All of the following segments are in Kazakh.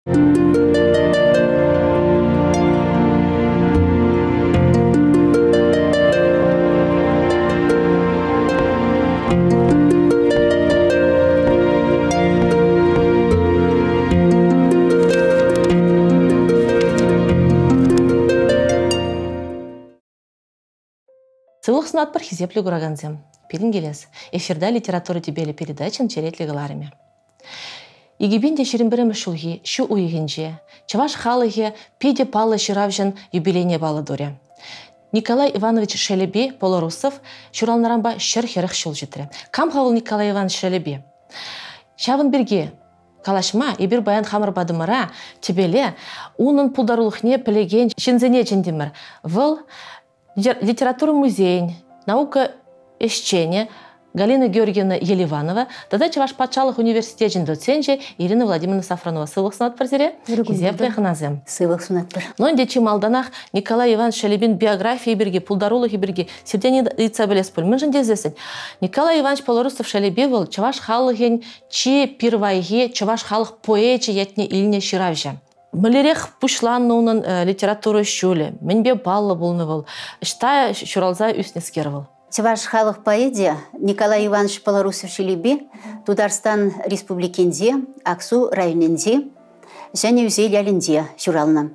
Сылықсын атпар хизеплі күраганзем. Пилін келес. Эфирда литература дебелі передачын черетлі ғыларыме. Игибин де шерімбірімі шулги, шу уйгенже, чаваш халыге пиде палы шыравжын юбилейне балы доре. Николай Иванович Шелеби, полорусов, шуралнарамба шыр херіх шул житірі. Кам хавыл Николай Иванович Шелеби? Шавын бірге, калашма, ебір баян хамыр бадымыра, тебеле, унын пулдарулықне пілеген шынзене жендемір. Выл литература музейн, наука ещене, Галина Георгиевна Еливанова, тогда Чаваш Патшалық университетін доценже Ирина Владимировна Сафронова. Сылық сынат парзере? Изепле ханазем. Сылық сынат пар. Лонде чималданах Николай Иванович Шелебин биографии бірге, пулдарулығы бірге, севдені ица білес пөл. Мін жіндезесін. Николай Иванович Полорусов Шелеби был Чаваш халығын чи пирвайге, Чаваш халық поэче етне иліне ширавжа. Мөлерек пушлануының литературы шулі. Мінбе баллы болны был. Ішта шуралза үснескер был. Чаваш халық поэзия Николай Иванович Полорусов Шелеби Тударстан республикенде, Аксу районенде, және үзел әлінде журалны.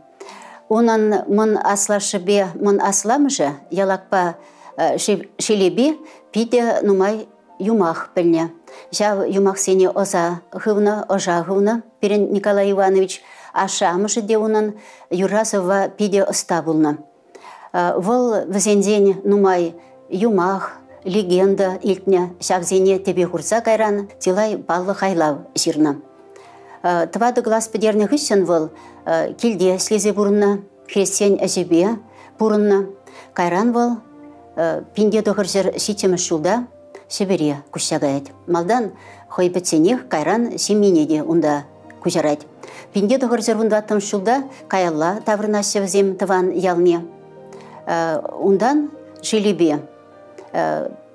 Оның мұн аслашыбе, мұн асламыжы, ялакпа Шелеби пиде нумай юмах біліне. Жав юмах сене оза ғывны, ожа ғывны, перен Николай Иванович ашамыжы де оның юразова пиде ұста бұлны. Вол візенден нумай юмах, легенда илтне, шағзене тебе хурса кайран, тилай баллы хайлав жирна. Твады глаз педерні ғышын вол, келде слезе бұрынна, хрестен әжебе бұрынна, кайран вол, пинде доғыржыр шитемі шулда, шебере күшшағайд. Малдан хой бітсенех кайран семенеде онда күжарайд. Пинде доғыржыр ұндаттым шулда, каялла таврына шевзем тыван ялне. Ондан Шелеби.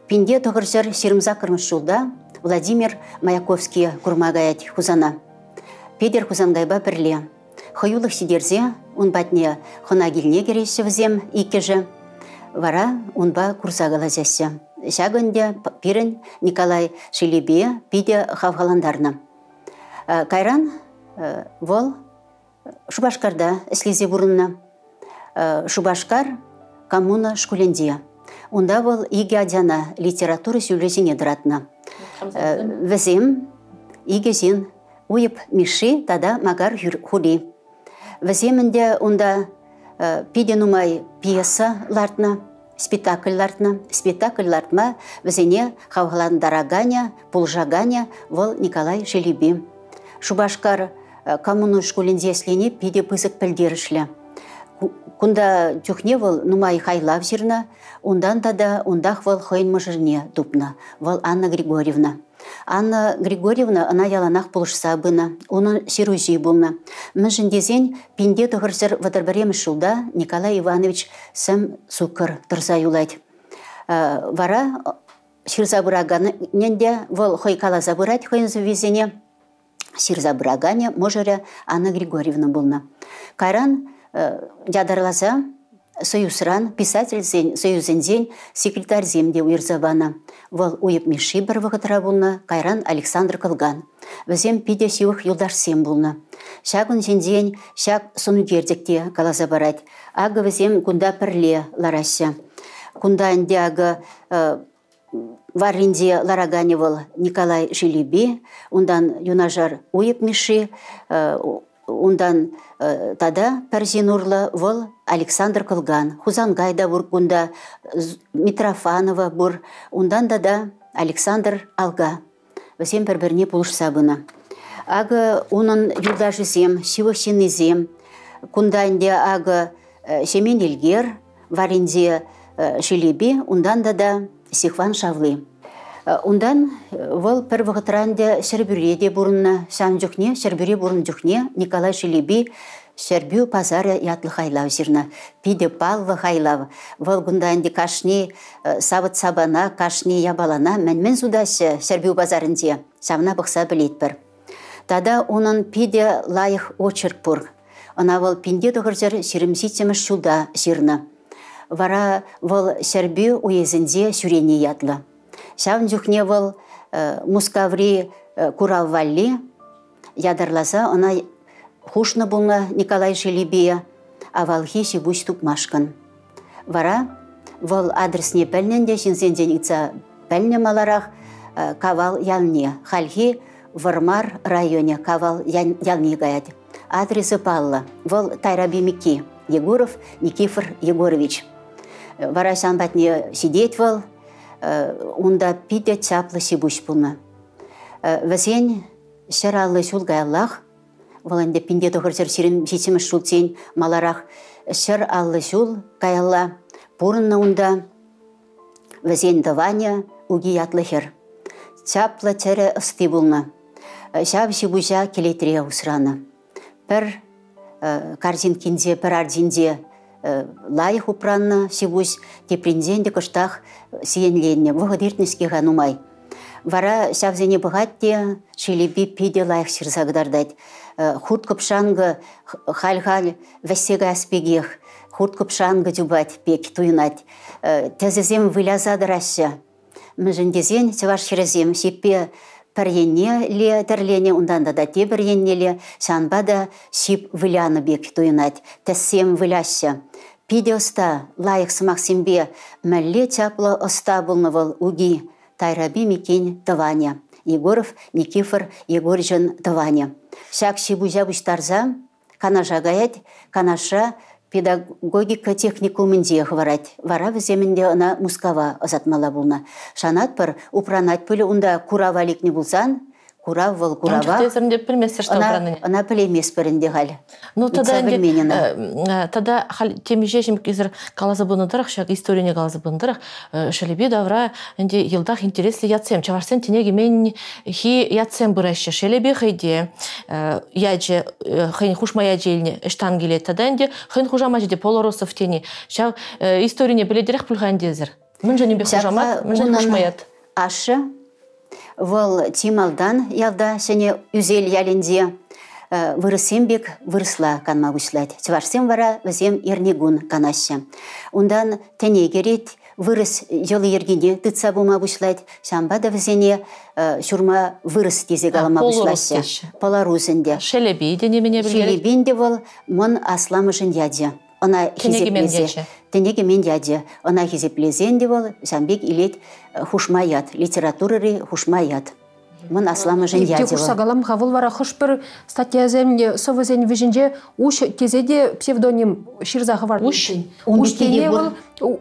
Пинде тоғыржыр серімза кірміш жолда Владимир Маяковский күрмағайат хузана. Педер хузангайба бірле. Хойулық сидерзе, он батне хына келіне кереші візем икежі. Вара онба курсағыла зәсі. Шагынде пирін Николай Шелеби пиде хавғаландарны. Кайран вол Шубашкарда слезе бұрынна. Шубашкар коммуна шкуленде. Онда был иге адяна литературы сюлезине дратна. Візем, игезин, уйып миши, тада магар хули. Віземінде онда пиденумай пьеса лартна, спектакль лартма, візене хавғаландараганя, пулжаганя вол Николай Шелеби. Шубашкар коммуну шкуленде слене пиде пызык пілдерішлі. Кунда тюхне вол нумай хайлав жирна, ондан тада ондах вол хойн мыжырне тупна, вол Анна Григорьевна. Анна Григорьевна ана яланах полышса бына, onun ширузи булна. Мыжындезен пинде тұғырсыр вадарбарем шулда Николай Иванович сәм сукыр тұрса юлайд. Вара ширзабыраганы ненде вол хой кала забырать хойн завезене, ширзабырагане можыря Анна Григорьевна булна. Кайран Дядарлаза, союзран, писатель союзензен, секретарь земде уирзавана. Вол уйып миши бір вғытыра бұлна, Кайран Александр Кылган. Візем пиде сеух юлдарсем бұлна. Шагын зенден, шаг сонугердекте калаза барать. Ағы візем кунда пірле ларася. Кунда әнде ағы варринде ларагане вол Николай Шелеби, ондан юнажар уйып миши, ондан тада Парзинурлы вол Александр Кылган, Хузангайда бур кунда Митрофанова бур, ондан да Александр Алга. Весем бір-біріне пулышса бұна. Ағы оның юлдажы зем, шивықшыны зем, кунданде ағы Шемен Елгер, варинде Шелеби, ондан да Сихван Шавлы. Ондан вол пір вғытыранде шәрбюреде бұрынна, шан жүхне, шәрбюре бұрын жүхне, Николай Шелеби шәрбю пазары ятлы хайлав зірна. Пиде паллы хайлав. Вол гунданде кашни савыт сабана, кашни ябалана, мәнмен зудасы шәрбю пазарынде. Савна бұқса білет бір. Тада onun пиде лайық очерк бұр. Она вол пинде тұғырзыр сирімситеміш шулда жирны. Вара вол сәрбі уезінде сүрені ятлы. Шавн жүхне вол мускаври кураввалли ядарласа, она хушны бұлны Николай Шелебея, авалхи шибуш тұқмашқын. Вара вол адресне пәлненде шинсенден ица пәлне маларақ кавал ялне. Хальхи Вармар районе кавал ялне гаят. Адресы палла. Вол Тайраби Мики. Егоров Никифор Егорович. Вара санбатне сидеть вол. Унда пиде цаплы сибуш пулна. Вазен шараллы шул гаяллах. Воланде пинде тухырсыр сирим ситимыш шул тень маларах. Шар аллы шул гаялла. Пурынна унда вазен даваня уги ятлыхер. Цаплы тере ысты булна. Шаб сибужа келетрея усрана. Пер картинкинде, пер ардинде лайық упранна сибуж тепринденде кыштах сиенленне. Вғадиртнеске ганумай. Вара шабзене бұғатте Шелеби пиде лайық сирзагдардайд. Хурт кыпшангы хал-хал вәссега аспегех. Хурт кыпшангы дюбать пек туйнать. Тәзізем вылязадыраща. Мүжіндезен чаваш шерезем сиппе паренне ле тәрлене унданда да те біренне ле шанбада сип выляны бек туйнать. Тәссем выляща. Пиде оста лайық сымақсембе мәлле чаплы оста бұлнывыл уги Тайраби Микен Таваня. Егоров Никифор Егоржын Таваня. Шак шибужа бұштарза, канажа гаят, канаша педагогика техникумынде хварать. Вара віземінде она Мускава озатмала бұлна. Шанат пыр упранать пөлі унда куравалик не бұлсан, курав выл курава. Она пілемес бірінде ғал. Ну, тогда темежешім кезір қалазы бұнындырық, шак историяне қалазы бұнындырық, Шелеби давра елдақ интереслі ятсем. Чаварсен тенеге мен хи ятсем бұрайшы. Шелеби хайде, яджи, хайн хушма яджеліне іштан келет. Тогда энде хайн хужама жеде полоросов тени. Шав историяне біледерек пүлған дезір. Мін жөнебе хужамат, мін жөн хушмаят. Ашы, вол Тималдан ялда сене үзел ялінде вырысембек вырысла канма вышлать. Чварсем вара візем ернегун канашы. Ундан тенегерет вырыс жылы ергене тытса бума вышлать. Шамбада візене шурма вырыс тезе галама вышлашы. Поларусінде. Шелеби денемене білгерет? Шелебинде вол мон асламышын яде. Она хизеплезе. Тенеге мен дяде. Она хизеплезенде бол, самбек илет хушмаят. Литературы хушмаят. Мон асламышын яде бол. Курсагалам хавыл вара хышпыр статьязен совызен виженже уш кезеде псевдоним ширзахы бар. Уш тене бол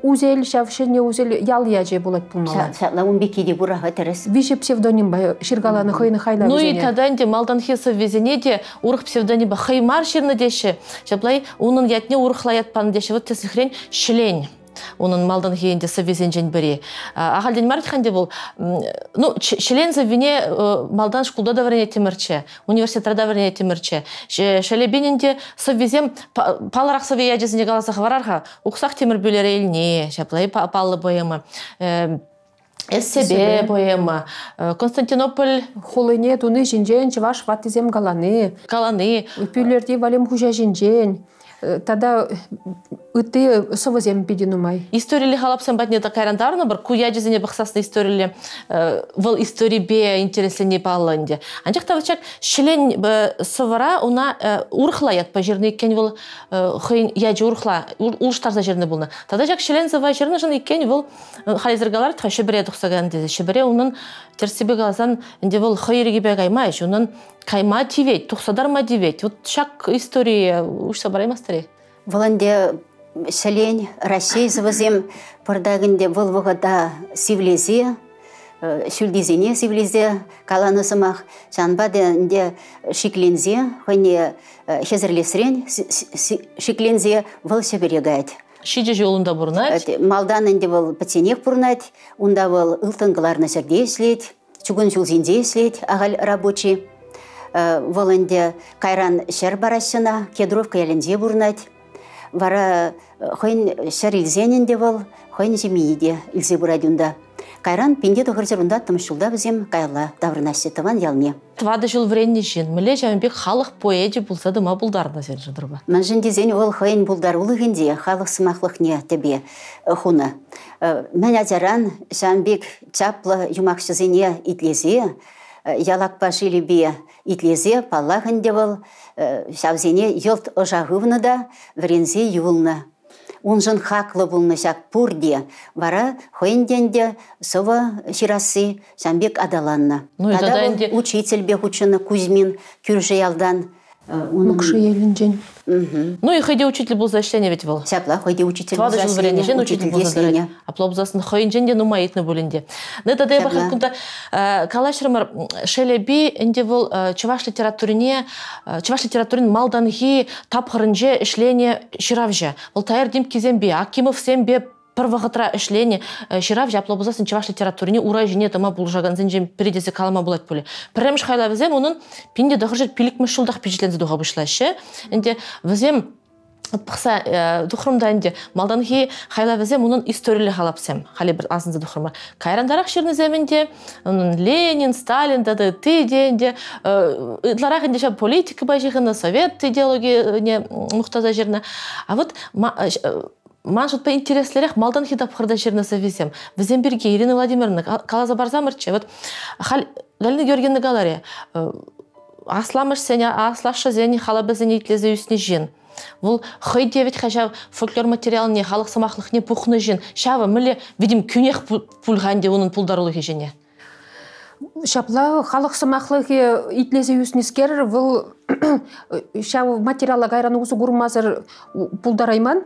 узел шавшене узел ял яже болат пулмала. Сатла унбекиде бурага терес. Више псевдоним ба ширгаланы хойны хайла. Ну и тогда инде малдан хесов везенеде урых псевдонима хаймар ширны деші. Жаплай унын ятне урыхлаят пан деші. Вот тесихрен шлень. Унын малдан хейінде совезенжен біре. Ағалден маритханде бұл, ну, шлен завине малдан шкулда да варене темірче, университетарда варене темірче. Шелебенінде совезем паларақ сове яджезіне қаласақ варарға, ұқсақ темір бөлері еліне, жаплай палы бойымы. ССБ поэма, Константинополь холыне туны жинжен, чываш ватызем галаны. Галаны. Пүлерде валем хужа жинжен. Тада ыты совозем пидинумай. Историяли халапсен батне да кайрандарны бір куя жезіне бақсасны историяли выл история бе интереслене паланде. Анчақ тавычак шилен совара уна урхлаят по жерны кен выл хыйн яджи урхла улштарза жерны болна. Тада жак шилен зава жерны жын кен выл хализергалар тха шебере дұқсаган дезе. Шебере унын терсебе галасан инде выл хыйриги бе каймайш. Унын кайма тивет, тұқсадар ма дивет. Вот шак история ушса бараймастыре. Валанде шалень Россия завозем пардагынде выл вғада сивлезе, шүлдезене сивлезе каланысымақ, жанбады шиклензе, хойне хезірлесрен шиклензе выл шеберегайд. Шиде жолында бұрнайд? Малдан инде выл патенек бұрнайд, унда выл ылтыңғыларны жерде след, чугун жулзинде след, ағал рабочий. Валанде кайран шер барасына, кедровка ялінде бұрнайд. Вара хойн шар илзенінде бол, хойн жемейде илзе бұрадюнда. Кайран пинде тухыржырында тымышулда бізем кайла даврынасетован ялне. Твады жыл вренне жин, міле жәмбек халық поэди бұлса дыма бұлдарына сен жындырба. Мәнжін дезен ол хойын бұлдар улығынде халық сымақлық не тебе хуны. Мен адяран жәмбек чаплы юмақшызыне итлезе, ялакпа жилебе итлезе паллағынде бұл шавзене елт ожағывны да врензе юлны. Унжын хаклы бұлны жак пурде, вара хойынденде сова ширасы жәмбек адаланны. Тада бұл учитель бек учыны Кузьмин Кюржеялдан. Мукшы елінжен. Ну и хойде учитель был зашление ведь был. Сяпла, хойде учитель был зашление, учитель был зашление. Аплобзасын хойынженде нумайтны бөлінде. Не тада я бақы күнді калашырмар шелеби энде был чуваш литературин малданхи тапхырынже ішление ширавжа. Бұл тайыр дем кезембе, Акимов сембе Пырвағытра ішлені ширав жаплабызасын чаваш литературине урай жіне тама бұл жағанзын жем передесі калама болат бөлі. Пірімш қайла візем, оның пинде дұқыржет пилікмі шылдақ печетлензі дұға бұшлашы. Энде візем пықса дұқырымда энде малданхи қайла візем, оның историлі қалапсем. Қали бір азынзы дұқырымар. Кайрандарақ шырны земінде, Ленин, Сталин, дады тейде, энде ыдларақ энде политика бажығыны, совет идеология мұқтаза жеріне. А вот Маншут по интереслерях малдан хитап хырда жеріне совесем. Візем берге Ирина Владимировна калаза барзамырчы. Вот Галина Георгиевна галария. Асламыш сене, аслашы зене халабы зене итлезе үсіне жин. Бұл хой девет хажа фольклор материалыне, халық самақлықне пухны жин. Шавы мүлі видим күнех пулғанде оның пулдарулығы жене. Шапла халық самақлығы итлезе үсіне скер, бұл шавы материалы ғайраны ұзы ғұрмазыр пулдарайман.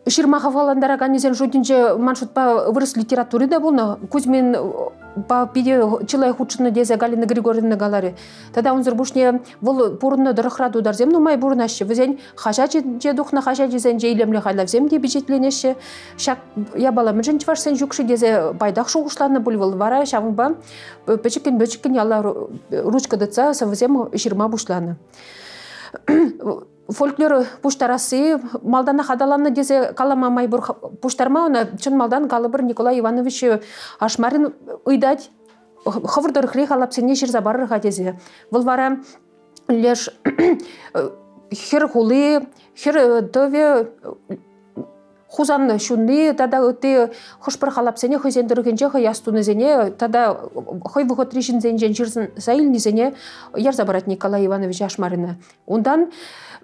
Ширмаха фаландара ганезен жудинже маншутпа вырыс литературы да болна. Кузьмин па пиде чилай худшыны дезе Галина Григорьевна галари. Тогда он зарбушне вол пурны дырыхраду дарзем, ну май бурнащи. Везень хажачи же духна хажачи зен же илемле хайла взем де бюджетленещи. Шак я бала мжен чваш сен жукши дезе байдах шугушланы булвал вара шавба бечкин яла ручка дыца савзем ширма бушланы. Фольклор пуштарасы малдана хадаланны дезе калама майбур пуштарма она чын малдан калыбыр Николай Иванович Ашмарин уйдать хавырдыр хрех алапсене ширзабары хадезе. Вылвара леш хер хулы хер тове хузан шунны тада өте хошпыр халапсене хозендіргенже хаястуны зене тада хой выходришин зенжен жирзын сайылны зене ярзабарат Николай Иванович Ашмарина. Ундан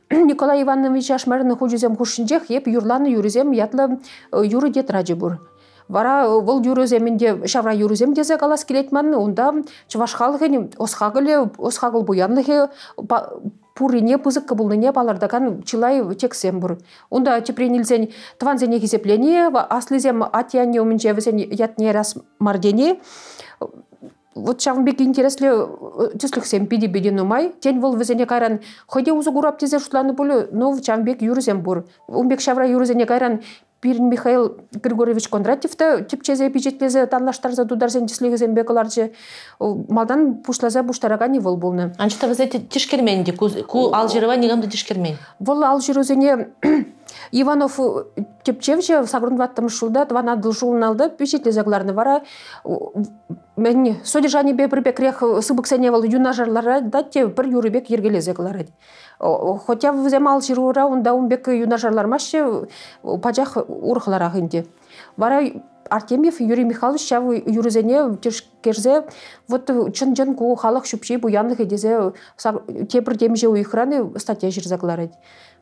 Николай Иванович Ашмарина хужизем хушинжех еп юрланы юризем ятлы юры дет раджибур. Вара вол юриземінде шавра юризем дезе калас келетман, онда чывашхалығы осхагыл буянлығы пурине пызык кабулныне балардаган чилай тексем бур. Онда тепренилзен тванзене хизепление, аслизем атяне умінже візен ятне раз мардене. Вот шавынбек интереслі түсліксем пиди-биди нумай. Тен вол візене кайран ходе узы гурап тезе шутланы болу, но шавынбек юризем бур. Умбек шавра юризене кайран Пирин Михаил Григорьевич Кондратьевті типчезе пичетлезе танлаштарза дударзен тислегізен бекаларчы малдан пушлаза буштарагани вол болны. Анчыта візеті тишкерменде, ку алжирова негамды тишкермен. Вол алжирозене Иванов тепчевче сагрунваттым шулда, твана дылшулын алды, пичетлезегларны вара. Мен содержание бепребек рех сыбыксене вол юнажарлары датте бір юрыбек ергелезеглары. Хотя взем алжирура, онда умбек юнажарлармашы пачах урхларағынде. Вара Артемьев Юрий Михайлович шавы юризене тешкерзе, вот чын-чын ку халық шүпшей буянлық едезе тепір демже уйхраны статья жирзаклары.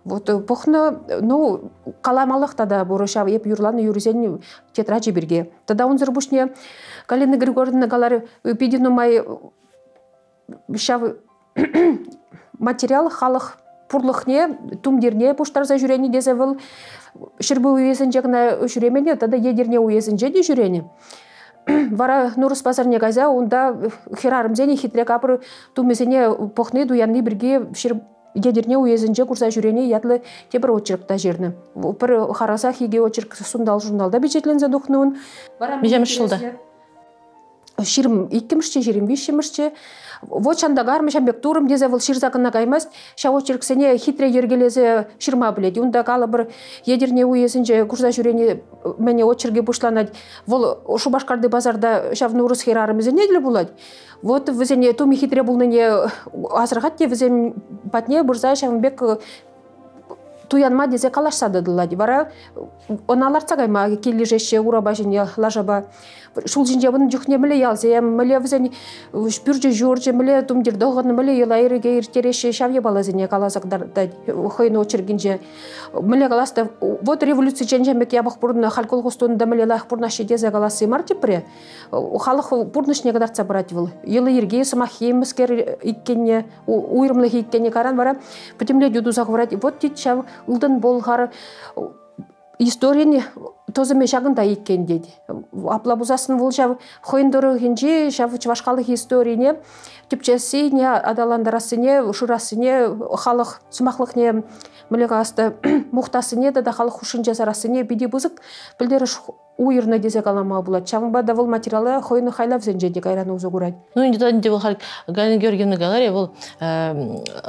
Вот похна, ну, каламалық тада бұрышав еп юрланы юризен тетраджи берге. Тада он зарбушне Галина Григорьевна галары пидину май шавы материал халық пурлықне, тумдерне пуштарза жүрені дезе выл шырбы уезін жегіне жүремене, тада едерне уезін жеде жүрені. Вара Нурус базарне газа, онда херарымзене хитрек апыр тумезене похны дуянны бірге едерне уезінже курса жүрені ятлы тепір очырықта жерні. Бір хараса хиге очырық сундал журналда бюджетлензе дұқнуын. Межеміш жылда. ширим 2-мішче, ширим 5-мішче. Вот шанда гармы шамбек турым дезе вол ширзакына каймас, ша очерксене хитре ергелезе ширма біледі. Унда калы бір едерне уесінже курса жүрені мәне очерге бұшланады. Вол Шубашкарды базарда шавны урыс херарымызы неделі болады. Вот візене туми хитре бұлныне азырғатте візен батне бұрза шамбек туянма дезе калашсады дылади. Бара оналар цагайма келі жешше ураба және лажаба. Шул жинже бұны жүхне міле ялзе, міле візен шпүрже жүрже, міле тумдер доғыны міле елайырге ертереше шаве балазыне калазақдарда қойны очергенже. Міле каласта, вот революция жәнжәмек ябық бұрын халкол ғыстуында міле лайық бұрнашы дезе каласы марти пре. Халық бұрнышне қадарца барады бұл. Елы ерге сымақи мүскер иккенне, уйрымлығы иккенне каран бара, пөтемле дюдузақ барады. Вот дит шав ұлдың болғары историяны тозыме шағында еккен деді. Аплабузасын бұл жау қойындыры генже жау чывашқалық историяны тіпчесіне, адаландарасыне, ұшырасыне, халық сымақлықне мүліғасты мұқтасыне, да халық ұшын жазарасыне биде бұзық білдері уйырны дезе қалама болады. Чағынба да бұл материалы қойыны қайлап зенжеде қайраны ұзы құрайды. Ну, инде бұл халық Галина Георгиевна галария бұл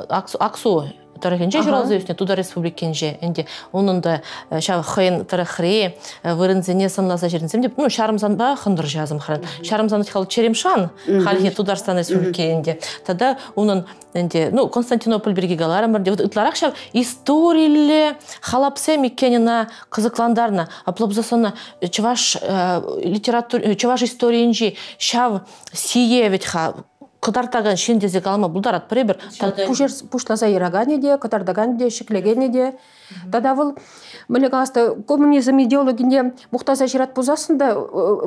Аксу тарихинче журналзы үстіне туда республикенже энде оның да шау хойын тарихри вырынзене санласа жерінсем деп, ну, шарымзан ба хындыр жазым хран. Шарымзан ұтқалы черемшан халхи Тударстан республикенде. Тада оның энде, ну, Константинополь берге галарым бар. Вот ытларақ шау историялі халапсе мекенена қызықландарына, аплабзасына чываш литератур, чываш историянжи шау сие ведь Кытартаган шендезе калма бұлдар ат біребір. Пушласа ерагане де, кытардаган де, шеклегене де. Тада бұл мүлі қаласты коммунизм идеологине мұқтаса жират бұзасында,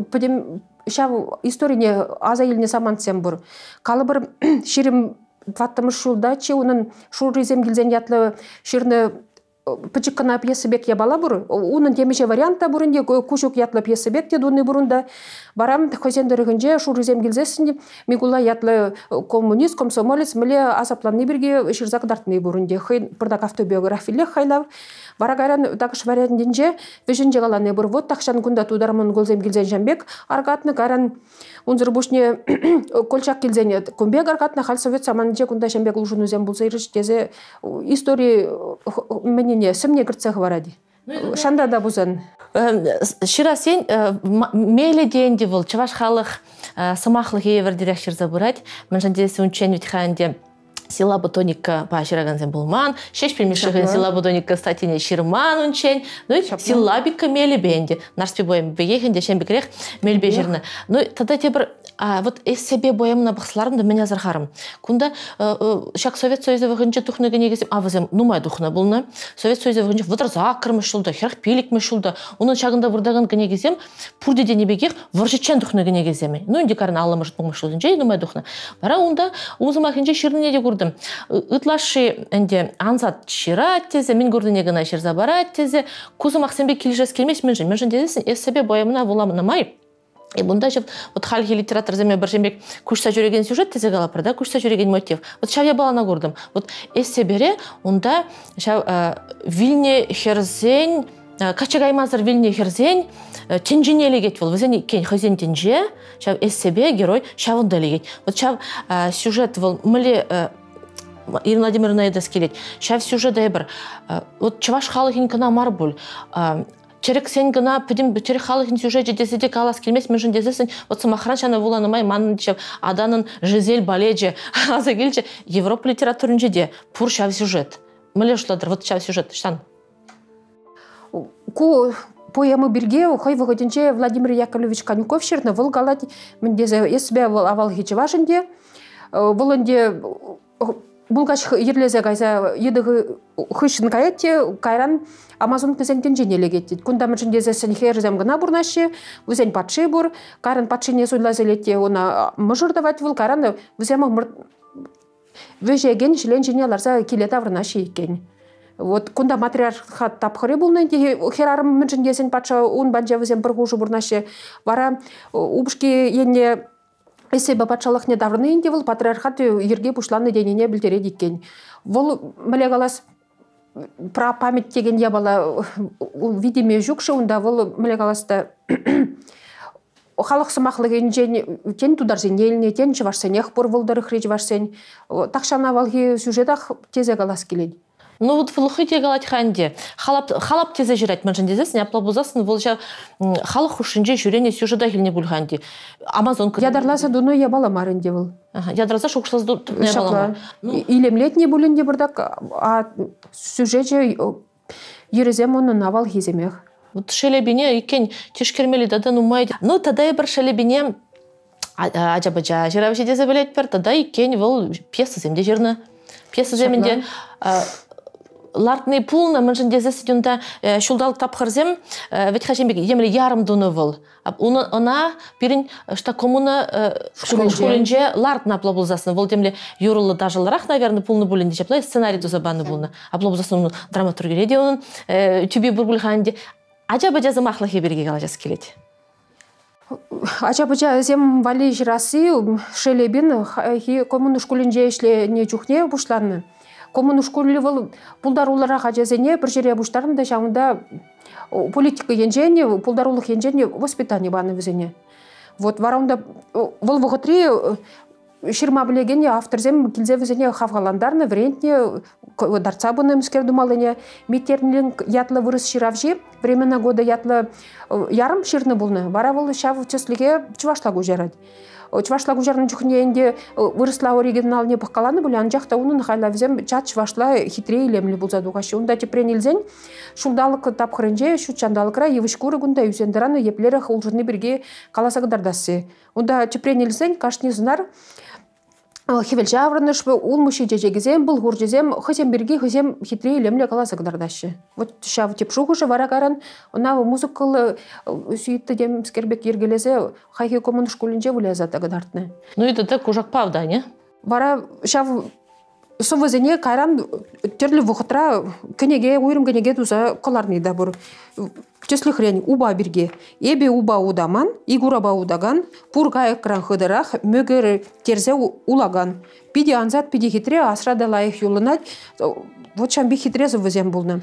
pëдем шау историяне аза еліне самантсем бұр. Калы бір шерім ваттымыш шулда, че оның шул резем келзен ятлы шерні пычыққына пьесы бек ябала бұр. Оның темеше вариантта бұрынде күшік ятлы пьесы бек деді оны бұрында. Барам хозяйндырығынже шул резем келзесінде Мигула ятлы коммунист, комсомолец, мүле азапланны бірге шырзақ дартыны бұрынде. Хын пырдақ автобиографиялы хайлав. Барагаран такыш вариантинже вежінже қаланы бұр. Вот тақшан күнда тудармын голзем келзен жамбек. Аргатны каран унзыр бушне колчак келзен көмбек аргатны хал совет саманынже күнда жамбек ұлжын өзен бұлса еріш тезе истории менене сімне кіртсеғі барады. Шанда да бұзан. Шыра сен мейлі дейінді бұл чываш халық сымақлық евер директор забырады. Мен жандесі үнчен ветханде сила ботоника по шираганзем булман, шеш примешахан сила ботоника статине ширман унчен, ну и сила бика мели бенди. Наш спибоем бегехен дешем бекрех мели бежирна. Ну тогда тебе вот из себе боем на бахсларм до меня зархарм. Кунда шак Совет Союза выгонче тухны генегезем, а возем нумай тухна булна. Совет Союза выгонче вытр закрм шулда, херх пилик мешулда. Он шагында бурдаган генегезем, пурди дени бегех воржичен тухны генегеземе. Ну индикарна алла может помышулдинче нумай тухна. Бара унда узымахинче ширне де гурдым. Ытлашы энде ансат чират тезе, мен гурдыне гына ширза барат тезе, кузымақ сенбе келжес келмес мен жын дедесін, эс себе боямына воламына май. И бунда же вот хальхи литератор земе баржембек кушса жүреген сюжет тезе галапыр, да, кушса жүреген мотив. Вот шав я была на гурдым. Вот эс себере унда шав вильне херзень, качагаймазар вильне херзень, тенжине легет вол, везен кен хозяин тенже, шав эс себе герой шавында легет. Вот шав сюжет вол мле Ирина Владимировна едес келет. Шав сюжет дайбыр. Вот чаваш халыхин кына марбуль. Черек сен гына пидим черек халыхин сюжет деседе калас келмес мен десесин. Вот самахран шана вуланымай манын чав аданын Жизель балеже аза келче Европа литературынче де пур шав сюжет. Мле шладыр вот шав сюжет штан. Ку поэмы бирге хой выгодинче Владимир Яковлевич Конюков ширны выл галат мен дезе эсбе выл авал хичевашынде. Булынде Булгаш ерлезе гайза едігі хышын каятте кайран Амазон кезентен женелегетті. Күнда мүшін дезесін херзем гына бұрнашы, өзен патшы бұр, кайран патшыне сөйлазелетте оны мұжырдават выл, кайран өзем вежеген жилен женеларса келет авырнашы екен. Вот күнда матриархат тапқыры бұлны, херарым мүшін дезен патша он банжа өзем бір ғужы бұрнашы. Бара ұбышке ене Эсебе патшалық недаврыны инде вол патриархат ерге пушланы денене білдере диккен. Вол млегалас про память деген я бала видиме жүкші, онда вол млегаласта халық сымақлыген тен тударсен еліне тен чывашсенех пор волдары хрич вашсен такшана валги сюжетах тезе галас келеді. Ну вот в лухите галать ханде халап тезе жирать манжан дезесін аплабузасын волжа халық хушинже жүрені сюжета келіне бульханде Амазон ядарласа дуну я бала марынде был. Ядраса шокшаз не бала. Илемлет не булинде бурдак, а сюжете ерезем оны навал хиземех. Вот шелебине икен тишкермели дадан умайды. Ну тогда я бар шелебине ажабаджа жиравши дезе білет бер, тогда икен вол пьеса земде жирна. Пьеса земде лартный пулна манжан дезе сидюнда шулдалык тапхырзем, ведь хашем беги емли ярым дуны вол. Она пирин что коммуна школинже ларт на плабулзасын. Вол демли юрлы дажыларах, наверное, пулны булинде жеплай сценарий до забаны булны. А плабулзасын драматургия де onun тюби бурбулханде. Ажабаджа замахлахи берге галажас келет. Ажабаджа зем вали жирасы шелебин коммуна школинже ишле не чухне бушларны. Коммуна школы вол пулдарулара хажазене бір жере буштарын да жамында политика енжене, пулдарулық енжене воспитание баны везене. Вот вараунда вол воготри ширма білегене авторзем килзе везене хавгаландарны врентне дарца бұны мскердумалыне метернлин ятлы вырыс ширавжи времена года ятлы ярым ширны булны. Вара вол шав чеслиге чувашлагу жарать. Чувашлагу жарны жүхне енде вырысла оригиналне баққаланы бұлі анжақта оның хайла візем чат чувашла хитрей илемлі бұлзаду қашы. Онда тепрен илзен шулдалық тапқырынже шу чандалықра евішкуры күнда юзендіраны еплері құлжырны бірге қаласағыдардасы. Онда тепрен илзен кашни зынар хевел жаврыныш ул мыши жежегізем, бұл ғуржезем, хызем бірге хызем хитрей илемлі қаласағыдардашы. Вот шав тепшуғышы варағаран, она музыкалы сүйітті дем скербек ергелезе хайхи коммуна школинже вылязатағыдартны. Ну это так ужак правда, не? Вара шав совызене кайран терлі вұқытра кенеге, ойрым кенеге туза қоларны да бұр. Чеслі хрен уба бірге. Эбе уба удаман, игураба удаган, пурга экран хыдырах, мөгер терзе улаган. Пиде анзат, пиде хитре, асрада лайық юлынат. Вот шамби хитре совызем бұлны.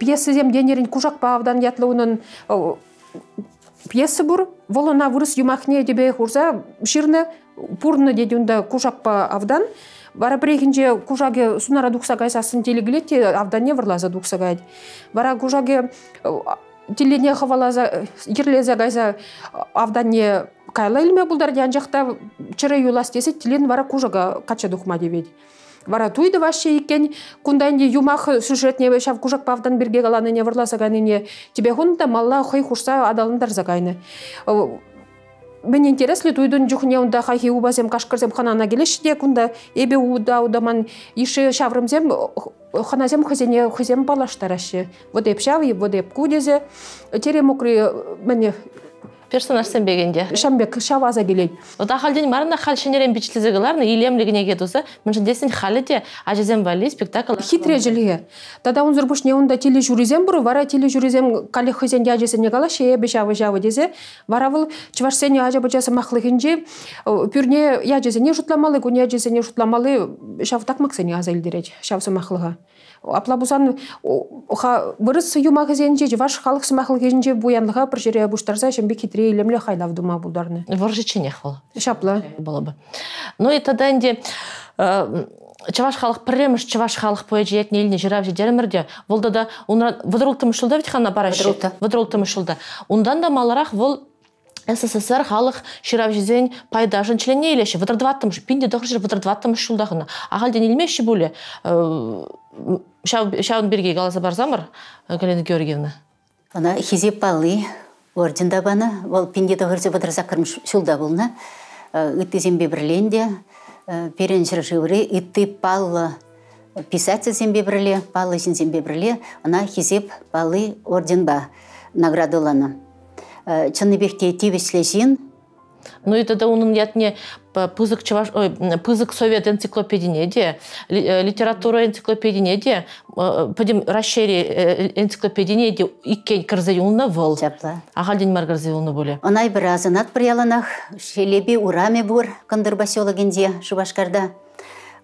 Пьесызем денерін кужак павдан ятлы оның пьесы бұр. Волына вырыс юмахне дебе хурса, ширны, пурны дедюнда кужак па авдан. Бара прехинже кужаге сунара дуксагай сасын телегілетте авдане варлаза дуксагай. Бара кужаге телене хавалаза ерлеза гайза авдане кайла илме булдар жанжақта чыры юлас десе телен бара кужага кача духма дебеді. Бара туйды ваще екен, кундайнде юмах сюжетне шав кужак павдан берге галаныне варлаза гайныне тебе хунда малла хай хурса адалындар загайны. Мен интересли туйдун жүхне унда хахи убазем кашкырзем ханана келеште кунда эбе удаман ише шаврымзем ханазем хызем балаштарашы. Вот эпшави, вот эп кудезе теремокри мене персонаж сенбегенде. Шамбек шаваза келет. Вот ахалден марна халшенерен бичлизегаларны илемлигине кетуса, меншин десен халите ажезем вали спектакль. Хитре жилие. Тада он зурбушне унда тележуризем буру, вара тележуризем кали хызен яжесене галаше бешавы жавы дезе, вара выл чувашсене ажа бачасы махлыгинже пюрне яжесене шутламалы, кун яжесене шутламалы шав такмаксене азайлдереч, шавсы махлыга. Аплабузан вырыс юмагызенже жываш халық сымахлыгенже буянлыға бір жере буштарса шембе хитре илемле хайлавдыма булдарны. Воржечене хвал. Шапла. Было бы. Ну и тогда инде чаваш халық піреміш, чаваш халық поэжиет неліне жиравжи дерімірде. Волда да выдрултым шылда ведь хана барашы. Выдрултым шылда. Ундан да маларақ вол СССР халық ширавжизен пайдажын члене елеші. Выдырдваттым, пинде доғыр выдырдваттым шылдағына. Ағалден елмеші бөлі. Шауын берге қаласа барзамыр, Галина Георгиевна? Она хизеп палы, орденда баны, ол пинде доғырзы выдырзақырым шылда болна. Үтті зембе бірленде, переншір живыры, үтті палы писатель зембе бірле, палы зембе бірле, она хизеп палы орден ба наградыланы. Чынныбекте тивеслежин. Ну и тогда он ятне пызык совет энциклопедине де, литература энциклопедине де, подим расшири энциклопедине де иккен кырзаюлна вол. Ағалден мар кырзаюлна боле. Онай бір азынат прияланах, шелеби ураме бур, кындыр басиологенде Шубашкарда.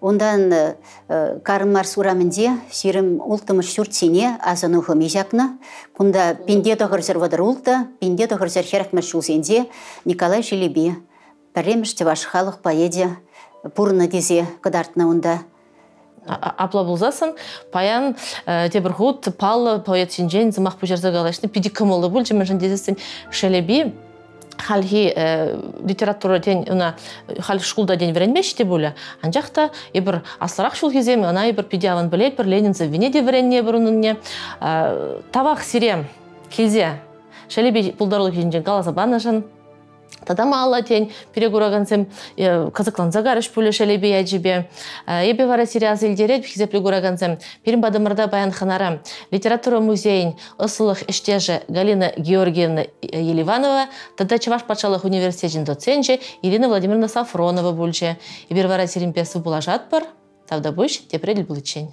Ондан карымар сурамынде сирім ултымыш сүртсене азыну хыми жақны. Кунда пенде тұғырзыр вадыр улты, пенде тұғырзыр херекміш шулзенде Николай Шелеби. Пәреміш чаваш халық поэдия пурны дезе кыдартына онда. Апла булзасын, паян тебірғуд палы поэт сенжен зымақ бұжарза қалашны педикамолы бұл жемешін дезесін Шелеби халхи литература ден уна хал школда ден веренмеште буля. Анжақта ебір асырақ шул кезем, ана ебір педиаван білет, бір Ленинза венеде веренне бір унынне. Тавақ сирем келзе Шелеби пулдарлы кезенжен қаласа банажын. Тадама алла тень перегурагансем казаклан загарыш пуле Шелеби яджибе. Ебе вара сириаз илдерет хизепле гурагансем перим бадамырда баян ханара литература музейн ысылых иштеже Галина Георгиевна Еливанова, тада Чаваш патшалық университетин доценже Ирина Владимировна Сафронова бульче. Ебе вара сирим песу булажат пар, тавда буш тепредил булычень.